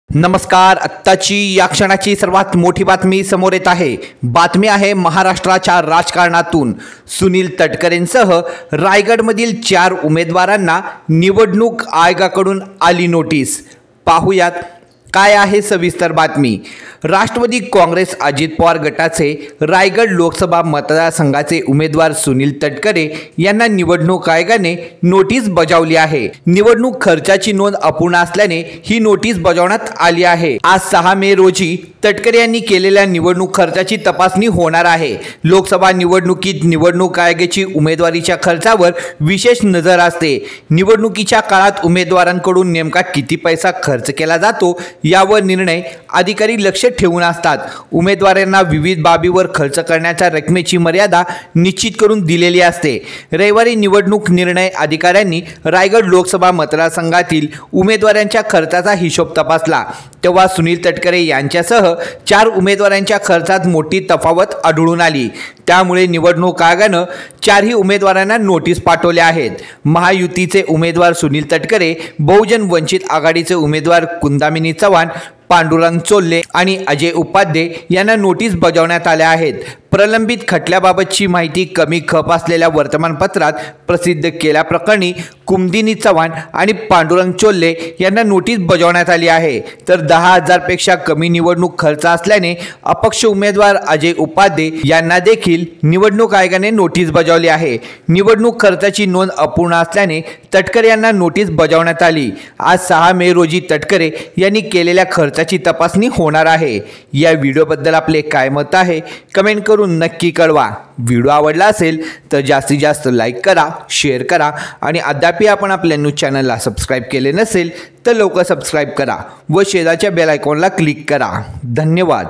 नमस्कार। आत्ताची या क्षणाची सर्वात मोठी बातमी समोर येत आहे। बातमी आहे महाराष्ट्राच्या राजकारणातून सुनील तटकरेंसह रायगडमधील 4 उमेदवारांना निवडणूक आयोगाकडून आली नोटीस। पाहूयात काय आहे सविस्तर बातमी। राष्ट्रवादी काँग्रेस अजित पवार गटाचे रायगड लोकसभा मतदारसंघाचे उमेदवार सुनील तटकरे यांना निवडणूक आयोगाने नोटीस बजावली आहे। निवडणूक खर्चाची नोंद अपूर्ण असल्याने ही नोटीस बजावण्यात आली आहे। आज 6 मे रोजी तटकरे यांनी केलेल्या निवडणूक खर्चाची तपासणी होणार आहे। लोकसभा निवडणुकीत निवडणूक आयोगाची उमेदवारीच्या खर्चावर विशेष नजर असते। निवडणुकीच्या काळात उमेदवारांकडून नेमका किती पैसा खर्च केला जातो यावर निर्णय अधिकारी लक्ष ठेवून असतात। उमेदवारांना विविध बाबीवर खर्च करण्याच्या रकमेची मर्यादा निश्चित करून दिलेली असते। रविवारी निवडणूक निर्णय अधिकाऱ्यांनी रायगड लोकसभा मतदारसंघातील उमेदवारांच्या खर्चाचा हिशोब तपासला तेव्हा सुनील तटकरे यांच्यासह 4 उमेदवारांच्या खर्चात मोठी तफावत आढळून आली। त्यामुळे निवडणूक आयोगाने 4ही उमेदवारांना नोटीस पाठवल्या आहेत। महायुतीचे उमेदवार सुनील तटकरे, बहुजन वंचित आघाडीचे उमेदवार कुंदामिनी चव्हाण, पांडुरंग चोल्ले आणि अजय उपाध्ये यांना नोटीस बजावण्यात आल्या आहेत। प्रलंबित खटल्याबाबतची माहिती कमी खप असलेल्या वर्तमानपत्रात प्रसिद्ध केल्याप्रकरणी कुंदिनी चव्हाण आणि पांडुरंग चोल्ले यांना नोटीस बजावण्यात आली आहे। तर 10,000 पेक्षा कमी निवडणूक खर्च असल्याने अपक्ष उमेदवार अजय उपाध्ये यांना देखील निवडणूक आयोगाने नोटीस बजावली आहे। निवडणूक खर्चाची नोंद अपूर्ण असल्याने तटकरे यांना नोटीस बजावण्यात आली। आज 6 मे रोजी तटकरे यांनी केलेल्या खर्चाची तपासणी होणार आहे। या व्हिडिओबद्दल आपले काय मत आहे कमेंट करून नक्की कळवा। व्हिडिओ आवडला असेल तर जास्तीत जास्त लाईक करा, शेअर करा आणि अद्याप आपण आपल्या न्यूज चॅनलला सबस्क्राईब केले नसेल तर लवकर सबस्क्राईब करा व शेजारच्या बेल आयकॉनला क्लिक करा। धन्यवाद।